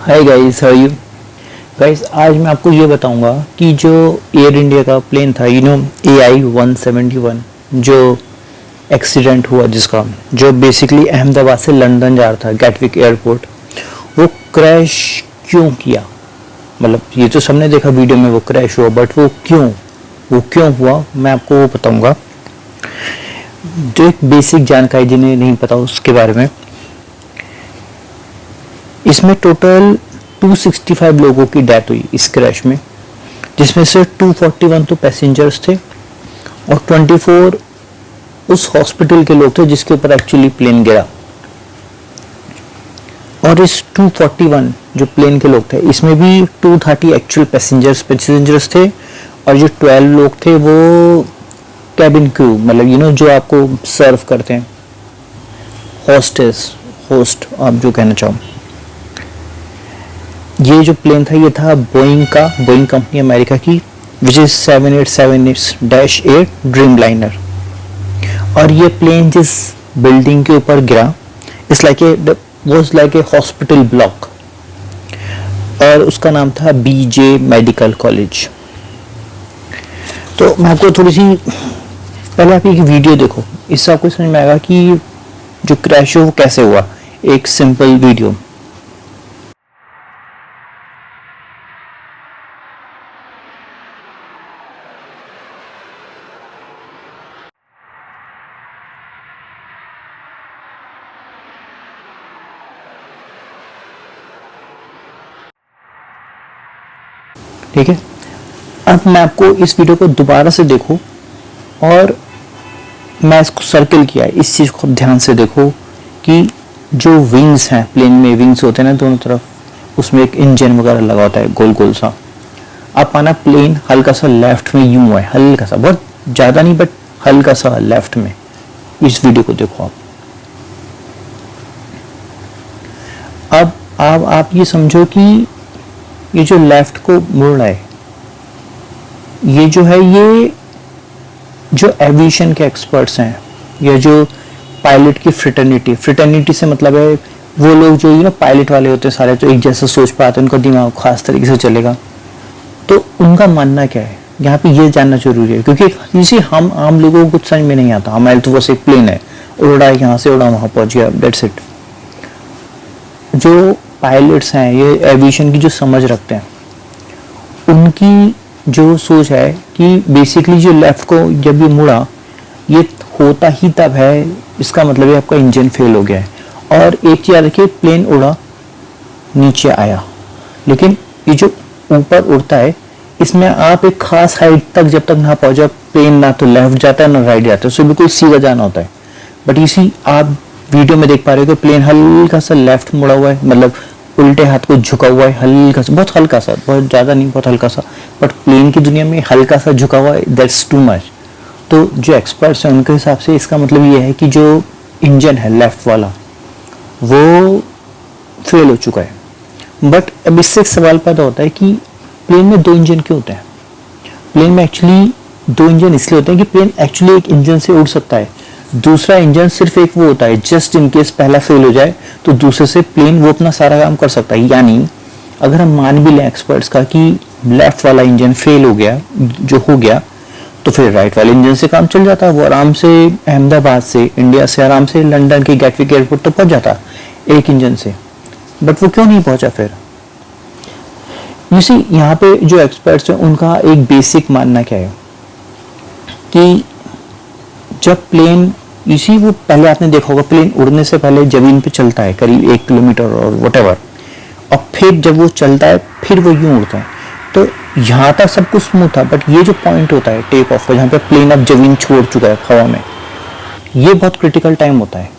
Hi guys, how are you guys. आज मैं आपको ये बताऊंगा कि जो एयर इंडिया का प्लेन था AI-171 जो एक्सीडेंट हुआ, जिसका जो बेसिकली अहमदाबाद से लंदन जा रहा था गैटविक एयरपोर्ट, वो क्रैश क्यों किया। मतलब ये तो सबने देखा वीडियो में वो क्रैश हुआ, बट वो क्यों हुआ मैं आपको वो बताऊंगा। जो एक बेसिक जानकारी जिन्हें नहीं पता उसके बारे में। इसमें टोटल 265 लोगों की डेथ हुई इस क्रैश में, जिसमें से 241 तो पैसेंजर्स थे और 24 उस हॉस्पिटल के लोग थे जिसके ऊपर एक्चुअली प्लेन गिरा। और इस 241 जो प्लेन के लोग थे, इसमें भी 230 एक्चुअल पैसेंजर्स थे और जो 12 लोग थे वो कैबिन क्रू, मतलब जो आपको सर्व करते हैं, होस्ट आप जो कहना चाहो। ये जो प्लेन था ये था बोइंग कंपनी अमेरिका की, विच इज 7878-8 ड्रीम लाइनर। और ये प्लेन जिस बिल्डिंग के ऊपर गिरा was like a hospital block, और उसका नाम था BJ मेडिकल कॉलेज। तो मैं आपको थोड़ी सी पहले आप एक वीडियो देखो, इससे आपको समझ में आएगा कि जो क्रैश हो वो कैसे हुआ। एक सिंपल वीडियो। ठीक है, अब मैं आपको इस वीडियो को दोबारा से देखो और मैं इसको सर्कल किया है, इस चीज को ध्यान से देखो कि जो विंग्स हैं, प्लेन में विंग्स होते हैं ना दोनों तरफ, उसमें एक इंजन वगैरह लगा होता है गोल गोल सा। आप माना प्लेन हल्का सा लेफ्ट में यूं हुआ है, हल्का सा, बहुत ज्यादा नहीं बट हल्का सा लेफ्ट में। इस वीडियो को देखो अब आप ये समझो कि ये जो लेफ्ट को मुड़ रहा है, ये जो है, ये जो एविएशन के एक्सपर्ट्स हैं, या जो पायलट की फ्रेटर्निटी से मतलब है वो लोग जो पायलट वाले होते हैं सारे, तो एक जैसा सोच पाते हैं, उनका दिमाग खास तरीके से चलेगा। तो उनका मानना क्या है यहाँ पे, ये जानना जरूरी है, क्योंकि इसी हम आम लोगों को कुछ समझ में नहीं आता। हमारे तो बस एक प्लेन है, उड़ा यहाँ से उड़ा वहां पहुंच गया, दैट्स इट। जो पायलट्स हैं, ये एविएशन की जो समझ रखते हैं, उनकी जो सोच है कि बेसिकली जो लेफ्ट को जब ये मुड़ा, ये होता ही तब है, इसका मतलब है आपका इंजन फेल हो गया है। और एक चीज याद रखिए, प्लेन उड़ा नीचे आया, लेकिन ये जो ऊपर उड़ता है, इसमें आप एक खास हाइट तक जब तक ना पहुंचे, प्लेन ना तो लेफ्ट जाता है ना राइट जाता है, उससे बिल्कुल सीधा जाना होता है। बट इसी आप वीडियो में देख पा रहे हो कि प्लेन हल्का सा लेफ्ट मुड़ा हुआ है, मतलब उल्टे हाथ को झुका हुआ है, हल्का सा, बहुत हल्का सा, बहुत ज्यादा नहीं, बहुत हल्का सा। बट प्लेन की दुनिया में हल्का सा झुका हुआ है, दैट्स टू मच। तो जो एक्सपर्ट्स हैं उनके हिसाब से इसका मतलब ये है कि जो इंजन है लेफ्ट वाला वो फेल हो चुका है। बट अब इससे एक सवाल पैदा होता है कि प्लेन में 2 इंजन क्यों होते हैं। प्लेन में एक्चुअली 2 इंजन इसलिए होते हैं कि प्लेन एक्चुअली एक इंजन से उड़ सकता है, दूसरा इंजन सिर्फ एक वो होता है, जस्ट इन केस पहला फेल हो जाए तो दूसरे से प्लेन वो अपना सारा काम कर सकता है। यानी अगर हम मान भी लें एक्सपर्ट्स का कि लेफ्ट वाला इंजन फेल हो गया, जो हो गया, तो फिर राइट वाले इंजन से काम चल जाता है, वो आराम से अहमदाबाद से, इंडिया से आराम से लंदन के गैटविक एयरपोर्ट तक पहुंच जाता एक इंजन से। बट वो क्यों नहीं पहुंचा फिर। यहाँ पे जो एक्सपर्ट्स हैं उनका एक बेसिक मानना क्या है कि जब प्लेन वो पहले आपने देखा होगा, प्लेन उड़ने से पहले जमीन पे चलता है करीब 1 किलोमीटर और व्हाटएवर, और फिर जब वो चलता है फिर वो यूं उड़ता है। तो यहाँ तक सब कुछ स्मूथ था, बट ये जो पॉइंट होता है टेक ऑफ का, जहाँ पे प्लेन अब जमीन छोड़ चुका है हवा में, ये बहुत क्रिटिकल टाइम होता है।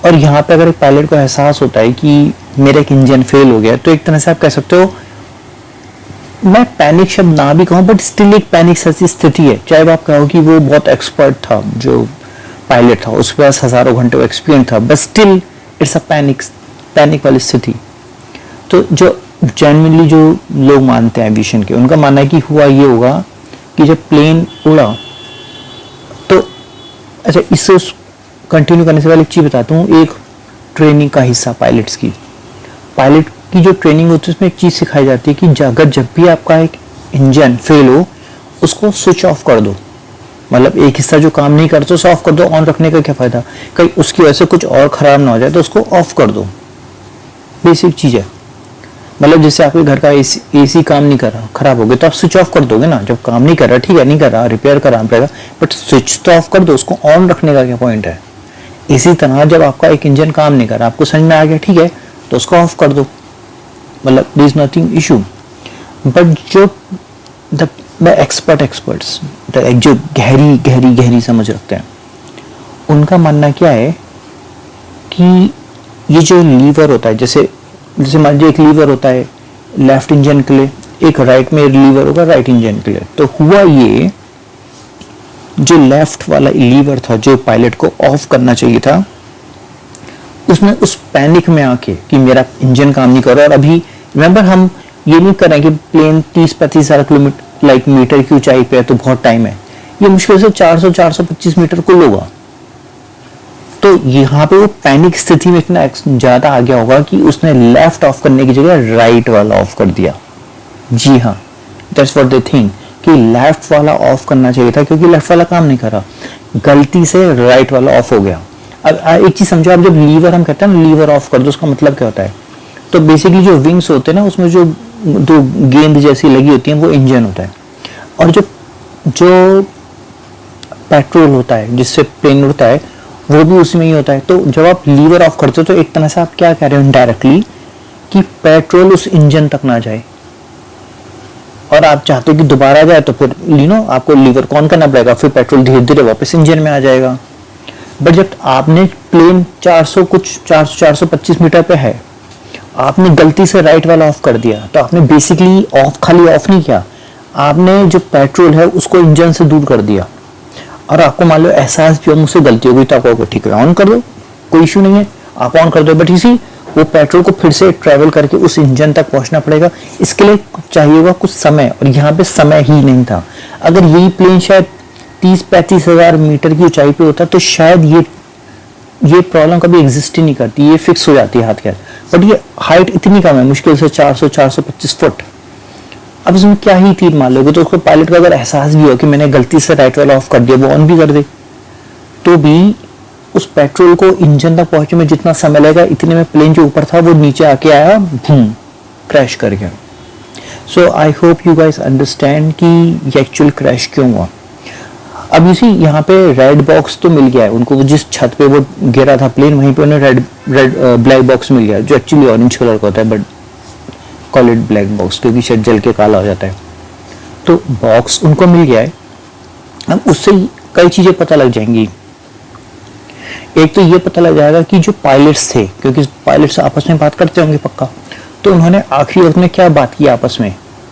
और यहाँ पे अगर एक पायलट को एहसास होता है कि मेरा एक इंजन फेल हो गया, तो एक तरह से आप कह सकते हो, मैं पैनिक शब्द ना भी कहूँ बट स्टिल एक पैनिक सी स्थिति है। चाहे आप कहो कि वो बहुत एक्सपर्ट था, जो पायलट था, उसके पास हजारों घंटे एक्सपीरियंस था, but still it's a panic वाली स्थिति। तो जो जेन्युइनली जो लोग मानते हैं एविएशन के, उनका मानना है कि हुआ ये होगा कि जब प्लेन उड़ा तो, अच्छा इससे कंटिन्यू करने से पहले एक चीज बताता हूँ, एक ट्रेनिंग का हिस्सा पायलट्स की, पायलट की जो ट्रेनिंग होती है उसमें एक चीज़ सिखाई जाती है कि अगर जब भी आपका एक इंजन फेल हो उसको स्विच ऑफ कर दो, मतलब एक हिस्सा जो काम नहीं करता उसे ऑफ कर दो। ऑन रखने का क्या फ़ायदा, कहीं उसकी वजह से कुछ और ख़राब ना हो जाए, तो उसको ऑफ कर दो। बेसिक चीज़ है। मतलब जैसे आपके घर का एसी काम नहीं कर रहा, खराब हो गया, तो आप स्विच ऑफ कर दोगे ना। जब काम नहीं कर रहा, ठीक है नहीं कर रहा, रिपेयर कराना पड़ेगा, बट स्विच तो ऑफ कर दो, उसको ऑन रखने का क्या पॉइंट है। इसी तरह जब आपका एक इंजन काम नहीं कर रहा, आपको समझ में आ गया ठीक है, तो उसको ऑफ कर दो, मतलब there is nothing issue. But जो द एक्सपर्ट्स जो गहरी समझ रखते हैं, उनका मानना क्या है कि ये जो लीवर होता है, जैसे मान लीजिए एक लीवर होता है लेफ्ट इंजन के लिए, एक राइट में लीवर होगा राइट इंजन के लिए। तो हुआ ये, जो लेफ्ट वाला लीवर था जो पायलट को ऑफ करना चाहिए था, उसने उस पैनिक में आके कि मेरा इंजन काम नहीं कर रहा, और अभी रिमेंबर हम ये नहीं कर रहे कि प्लेन 30-35 हज़ार किलोमीटर लाइक मीटर की ऊंचाई पे है तो बहुत टाइम है, ये मुश्किल से 400-425 मीटर कुल होगा। तो यहाँ पे वो पैनिक स्थिति में इतना ज्यादा आ गया होगा कि उसने लेफ्ट ऑफ करने की जगह राइट वाला ऑफ कर दिया। जी हाँ, दैट्स व्हाट दे थिंक कि लेफ्ट वाला ऑफ करना चाहिए था, क्योंकि लेफ्ट वाला काम नहीं कर रहा, गलती से राइट वाला ऑफ हो गया। अब एक चीज समझो, आप जब लीवर हम कहते हैं ना लीवर ऑफ कर दो, उसका मतलब क्या होता है। तो बेसिकली जो विंग्स होते हैं ना, उसमें जो दो गेंद जैसी लगी होती है वो इंजन होता है, और जो पेट्रोल होता है जिससे प्लेन उड़ता है वो भी उसमें ही होता है। तो जब आप लीवर ऑफ करते हो तो एक तरह से आप क्या कह रहे हो इनडायरेक्टली, कि पेट्रोल उस इंजन तक ना जाए, और आप चाहते हो कि दोबारा जाए, तो फिर आपको लीवर ऑन करना पड़ेगा, फिर पेट्रोल धीरे धीरे वापस इंजन में आ जाएगा। बट जब आपने प्लेन 425 मीटर पे है, आपने गलती से राइट वाला ऑफ कर दिया, तो आपने बेसिकली खाली ऑफ नहीं किया, आपने जो पेट्रोल है उसको इंजन से दूर कर दिया। और आपको मान लो एहसास भी हो मुझसे गलती हो गई, तो आपको ठीक है ऑन कर दो, कोई इशू नहीं है, आप ऑन कर दो, बट इसी वो पेट्रोल को फिर से ट्रैवल करके उस इंजन तक पहुंचना पड़ेगा। इसके लिए चाहिए होगा कुछ समय, और यहाँ पे समय ही नहीं था। अगर यही प्लेन शायद 30-35 हज़ार मीटर की ऊंचाई पे होता तो शायद ये प्रॉब्लम कभी एग्जिस्ट ही नहीं करती, ये फिक्स हो जाती है हाथ के हाथ। बट ये हाइट इतनी कम है, मुश्किल से 400-425 फुट। अब इसमें क्या ही तीर मार लोगे, तो उसको पायलट का अगर एहसास भी हो कि मैंने गलती से राइट वाला ऑफ कर दिया, वो ऑन भी कर दे, तो भी उस पेट्रोल को इंजन तक पहुंचने में जितना समय लगेगा, इतने में प्लेन जो ऊपर था वो नीचे आके आया, बूम, क्रैश कर गया। So I hope you guys understand कि ये एक्चुअल क्रैश क्यों हुआ। अब इसी यहाँ पे रेड बॉक्स तो मिल गया है उनको, वो जिस छत पे वो गिरा था प्लेन, वहीं पे उन्हें रेड ब्लैक बॉक्स मिल गया, जो एक्चुअली ऑरेंज कलर का होता है, but call it black box क्योंकि शायद जल के काला हो जाता है। तो बॉक्स उनको मिल गया है। अब उससे कई चीजें पता लग जाएंगी। एक तो ये पता लग जाएगा कि जो पायलट्स थे, क्योंकि पायलट्स आपस में बात करते होंगे पक्का, तो उन्होंने आखिरी वक्त में क्या बात की आपस में,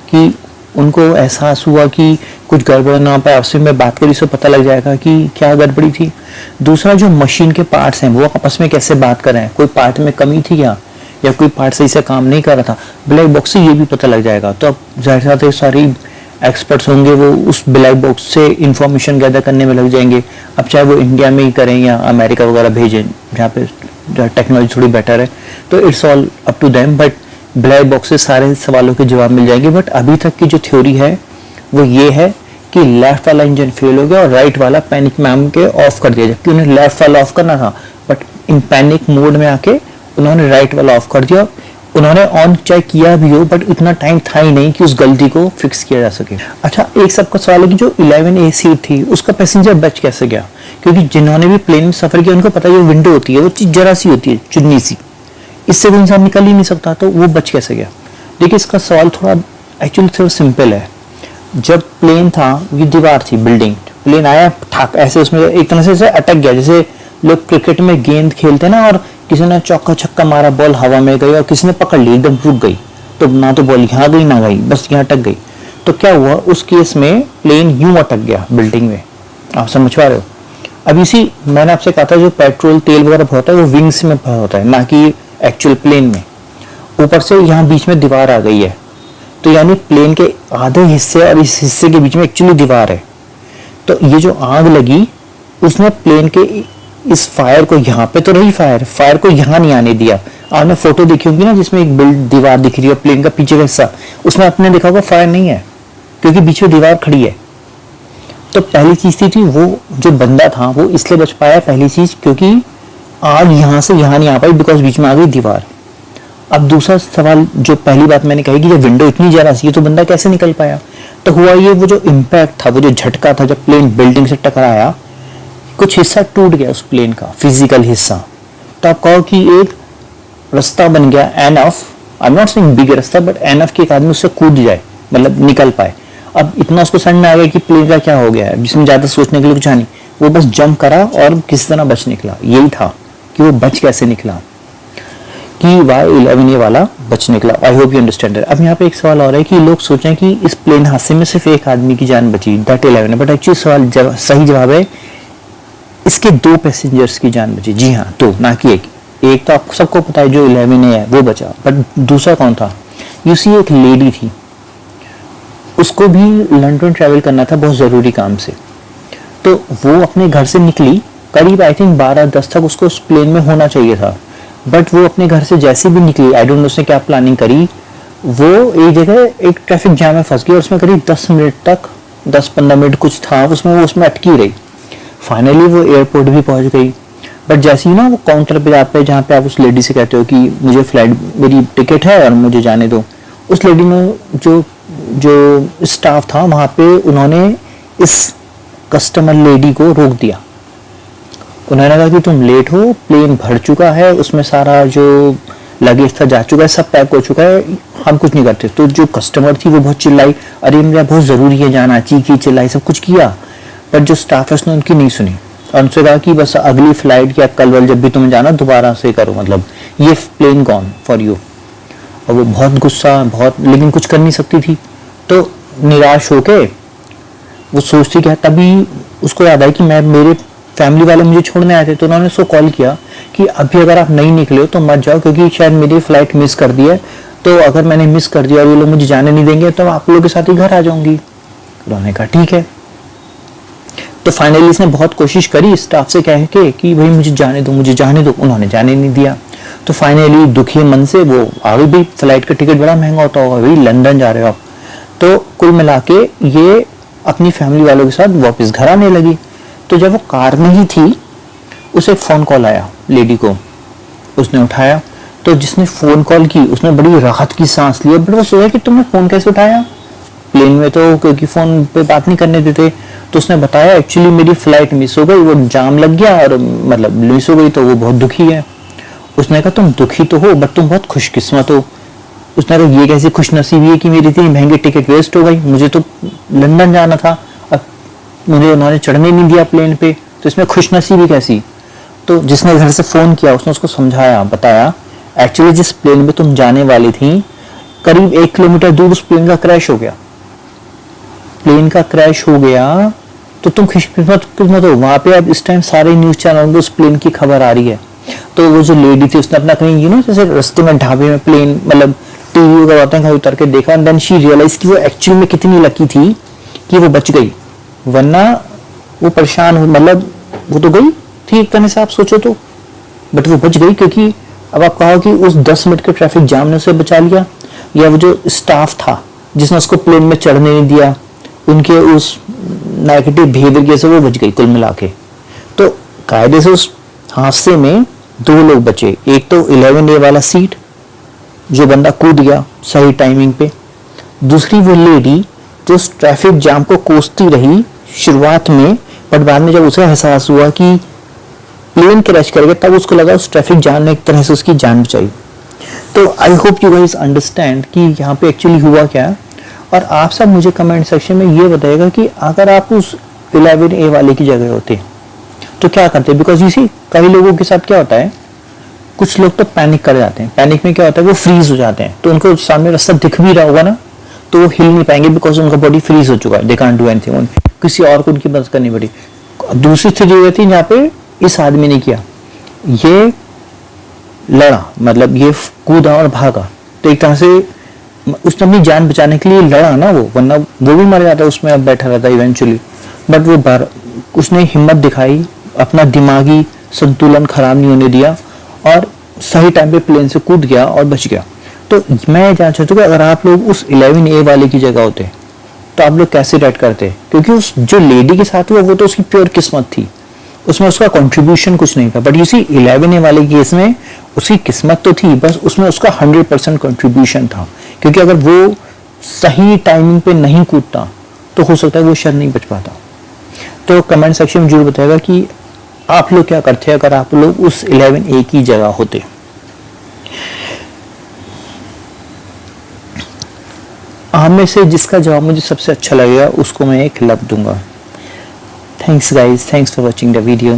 कि उनको एहसास हुआ कि कुछ गड़बड़ ना पाए, आपस में बात करी, से पता लग जाएगा कि क्या गड़बड़ी थी। दूसरा, जो मशीन के पार्ट्स हैं वो आपस में कैसे बात कर रहे हैं, कोई पार्ट में कमी थी क्या, या कोई पार्ट सही से काम नहीं कर रहा था, ब्लैक बॉक्स से ये भी पता लग जाएगा। तो अब जाहिर सी सारी एक्सपर्ट्स होंगे वो उस ब्लैक बॉक्स से इंफॉर्मेशन गैदर करने में लग जाएंगे। अब चाहे वो इंडिया में ही करें या अमेरिका वगैरह भेजें जहाँ पे टेक्नोलॉजी थोड़ी बेटर है, तो it's all up to them. But black box से सारे सवालों के जवाब मिल जाएंगे। बट अभी तक की जो थ्योरी है वो ये है कि लेफ्ट वाला इंजन फेल हो गया और राइट वाला पैनिक में आके ऑफ कर दिया, जबकि उन्हें लेफ्ट वाला ऑफ करना था, बट इन पैनिक मोड में आके उन्होंने राइट वाला ऑफ कर दिया। उन्होंने ऑन चाहे किया भी हो, बट इतना टाइम था ही नहीं कि उस गलती को फिक्स किया जा सके। अच्छा, एक सबका सवाल है कि जो 11A सीट थी उसका पैसेंजर बच कैसे गया, क्योंकि जिन्होंने भी प्लेन में सफर किया उनको पता है जो विंडो होती है वो चीज जरा सी होती है, चुन्नी सी, इससे कोई इंसान निकल ही नहीं सकता, तो वो बच कैसे गया। देखिए, इसका सवाल थोड़ा एक्चुअली थोड़ा सिंपल है। जब प्लेन था, ये दीवार थी, बिल्डिंग, प्लेन आया ठाक ऐसे उसमें एक तरह से अटक गया, जैसे लोग क्रिकेट में गेंद खेलते ना, और किसी ने चौका छक्का मारा, बॉल हवा में गई और किसी ने पकड़ ली, एकदम रुक गई, तो ना तो बॉल यहाँ गई ना गई, बस यहाँ अटक गई। तो क्या हुआ उस केस में, प्लेन यूं अटक गया बिल्डिंग में। आप समझ पा रहे हो। अब इसी मैंने आपसे कहा था जो पेट्रोल तेल वगैरह होता है वो विंग्स में होता है, ना कि एक्चुअल प्लेन में। ऊपर से यहाँ बीच में दीवार आ गई है, तो यानी प्लेन के आधे हिस्से और इस हिस्से के बीच में एक्चुअली दीवार है। तो ये जो आग लगी उसने प्लेन के इस फायर को, यहाँ पे तो रही फायर को यहाँ नहीं आने दिया। आपने फोटो देखी होगी ना जिसमें एक बिल्ड दीवार दिख रही है, प्लेन का पीछे का हिस्सा, उसमें आपने देखा होगा फायर नहीं है क्योंकि बीच में दीवार खड़ी है। तो पहली चीज थी वो जो बंदा था वो इसलिए बच पाया, पहली चीज क्योंकि आग यहां से यहां नहीं आ पाई बिकॉज बीच में आ गई दीवार। अब दूसरा सवाल, जो पहली बात मैंने कही कि जब विंडो इतनी ज्यादा सी तो बंदा कैसे निकल पाया, तो हुआ ये वो जो इम्पैक्ट था, वो जो झटका था जब प्लेन बिल्डिंग से टकराया, कुछ हिस्सा टूट गया उस प्लेन का, फिजिकल हिस्सा। तो आप कहो कि एक रास्ता बन गया enough, I am not saying big रास्ता बट एनफ कि एक आदमी उससे कूद जाए, मतलब निकल पाए। अब इतना उसको समझ में आ गया कि प्लेन का क्या हो गया है, जिसमें ज्यादा सोचने के लिए कुछ नहीं, वो बस जंप करा और किसी तरह बच निकला। यही था कि वो बच कैसे निकला, कि Y11 वाला बच निकला। आई होप यू अंडरस्टैंड। अब यहाँ पे एक सवाल और है कि लोग सोचें कि इस प्लेन हादसे में सिर्फ एक आदमी की जान बची, दैट 11 है, बट एक्चुअली सवाल सही जवाब है इसके 2 पैसेंजर्स की जान बची। जी हाँ, 2 ना कि एक। एक तो आपको सबको पता है जो 11 है वो बचा, बट दूसरा कौन था? यू सी एक लेडी थी, उसको भी लंदन ट्रैवल करना था बहुत ज़रूरी काम से। तो वो अपने घर से निकली, करीब आई थिंक 12-10 तक उसको उस प्लेन में होना चाहिए था, बट वो अपने घर से जैसे भी निकली, आई डोंट नो उसने क्या प्लानिंग करी, वो एक जगह एक ट्रैफिक जाम में फंस गई और उसमें करीब 10 मिनट तक, 10-15 मिनट कुछ था उसमें, वो उसमें अटकी रही। फाइनली वो एयरपोर्ट भी पहुंच गई, बट जैसे ही ना वो काउंटर पे जाते हैं जहाँ पे आप उस लेडी से कहते हो कि मुझे फ्लाइट, मेरी टिकट है और मुझे जाने दो, उस लेडी ने जो जो स्टाफ था वहाँ पे, उन्होंने इस कस्टमर लेडी को रोक दिया। उन्होंने कहा कि तुम लेट हो, प्लेन भर चुका है, उसमें सारा जो लगेज था जा चुका है, सब पैक हो चुका है, हम कुछ नहीं करते। तो जो कस्टमर थी वो बहुत चिल्लाई, अरे मेरा बहुत ज़रूरी है जाना, चीखी चिल्लाई, सब कुछ किया, बट जो स्टाफ है उसने उनकी नहीं सुनी और उनसे कहा कि बस अगली फ्लाइट या कल वाल जब भी तुम्हें जाना दोबारा से करो, मतलब ये प्लेन गॉन फॉर यू। और वो बहुत गुस्सा, बहुत, लेकिन कुछ कर नहीं सकती थी। तो निराश होके वो सोचती क्या, तभी उसको याद आया कि मैं, मेरे फैमिली वाले मुझे छोड़ने आए थे, तो उन्होंने उसको कॉल किया कि अभी अगर आप नहीं निकले हो तो मत जाओ क्योंकि शायद मेरी फ्लाइट मिस कर दी है, तो अगर मैंने मिस कर दिया और ये लोग मुझे जाने नहीं देंगे तो आप लोगों के साथ ही घर आ जाऊंगी। उन्होंने कहा ठीक है। तो फाइनली इसने बहुत कोशिश करी स्टाफ से कह के कि भाई मुझे जाने दो, मुझे जाने दो, उन्होंने जाने नहीं दिया। तो फाइनली दुखी मन से वो आ गई, भाई फ्लाइट का टिकट बड़ा महंगा होता होगा, भाई लंदन जा रहे हो आप। तो कुल मिला के ये अपनी फैमिली वालों के साथ वापस घर आने लगी। तो जब वो कार में ही थी, उसे एक फ़ोन कॉल आया लेडी को, उसने उठाया। तो जिसने फ़ोन कॉल की उसने बड़ी राहत की सांस ली, बट वो सोचा कि तुमने फ़ोन कैसे उठाया, प्लेन में तो क्योंकि फ़ोन पे बात नहीं करने देते। तो उसने बताया एक्चुअली मेरी फ़्लाइट मिस हो गई, वो जाम लग गया और मतलब मिस हो गई, तो वो बहुत दुखी है। उसने कहा तुम दुखी तो हो बट तुम बहुत खुशकिस्मत हो। उसने कहा ये कैसी खुशनसीबी है कि मेरी इतनी महंगी टिकट वेस्ट हो गई, मुझे तो लंदन जाना था, अब मुझे उन्होंने चढ़ने नहीं दिया प्लेन पे, तो इसमें खुशनसीबी कैसी। तो जिसने घर से फ़ोन किया उसने उसको समझाया, बताया एक्चुअली जिस प्लेन में तुम जाने वाली थी करीब 1 किलोमीटर दूर उस प्लेन का क्रैश हो गया, प्लेन का क्रैश हो गया, तो तुम खुशकिस्मत हो। वहां पे अब इस टाइम सारे न्यूज चैनल में उस प्लेन की खबर आ रही है। तो वो जो लेडी थी उसने अपना कहीं जैसे रास्ते में ढाबे में प्लेन, मतलब टीवी वगैरह होते हैं, कहीं उतर के देखा, एंड देन शी रियलाइज कि वो एक्चुअली में कितनी लकी थी कि वो बच गई, वरना वो परेशान हो, मतलब वो तो गई थी एक तरह से आप सोचो तो, बट वो बच गई क्योंकि अब आप कहो कि उस 10 मिनट के ट्रैफिक जाम ने उसे बचा लिया, या वो जो स्टाफ था जिसने उसको प्लेन में चढ़ने नहीं दिया, उनके उस नेगेटिव बिहेवियर की वजह से वो बच गई कुल मिला के। तो कायदे से उस हादसे में 2 लोग बचे, एक तो 11A वाला सीट जो बंदा कूद गया सही टाइमिंग पे, दूसरी वो लेडी जो उस ट्रैफिक जाम को कोसती रही शुरुआत में, बट बाद में जब उसे एहसास हुआ कि प्लेन क्रैश कर गया तब उसको लगा उस ट्रैफिक जाम ने एक तरह से उसकी जान बचाई। तो आई होप यू गाइस अंडरस्टैंड कि यहाँ पे एक्चुअली हुआ क्या। और आप सब मुझे कमेंट सेक्शन में ये बताएगा कि अगर आप उस 11A वाले की जगह होते तो क्या करते, बिकॉज इसी कई लोगों के साथ क्या होता है, कुछ लोग तो पैनिक कर जाते हैं। पैनिक में क्या होता है, वो फ्रीज हो जाते हैं, तो उनको सामने रास्ता दिख भी रहा होगा ना तो वो हिल नहीं पाएंगे बिकॉज उनका बॉडी फ्रीज हो चुका है, दे कांट डू एनीथिंग, किसी और को उनकी मदद करनी पड़ी। दूसरी स्थिति ये थी जहाँ पे इस आदमी ने किया, ये लड़ा, मतलब ये कूदा और भागा, तो एक तरह से उसने अपनी जान बचाने के लिए लड़ा ना वो, वरना वो भी मर जाता उसमें, अब बैठा रहता इवेंचुअली। बट वो उसने हिम्मत दिखाई, अपना दिमागी संतुलन खराब नहीं होने दिया और सही टाइम पे प्लेन से कूद गया और बच गया। तो मैं जानना चाहता हूँ कि अगर आप लोग उस 11A वाले की जगह होते तो आप लोग कैसे रेड करते? क्योंकि उस जो लेडी के साथ हुआ वो तो उसकी प्योर किस्मत थी, उसमें उसका कंट्रीब्यूशन कुछ नहीं था। बट इसी 11A वाले केस में उसकी किस्मत तो थी, बस उसमें उसका 100% कंट्रीब्यूशन था। क्योंकि अगर वो सही टाइमिंग पे नहीं कूदता तो हो सकता है वो शायद नहीं बच पाता। तो कमेंट सेक्शन में जरूर बताएगा कि आप लोग क्या करते अगर आप लोग उस 11A की जगह होते। आप में से जिसका जवाब मुझे सबसे अच्छा लगेगा उसको मैं एक लव दूंगा। Thanks guys, thanks for watching the video.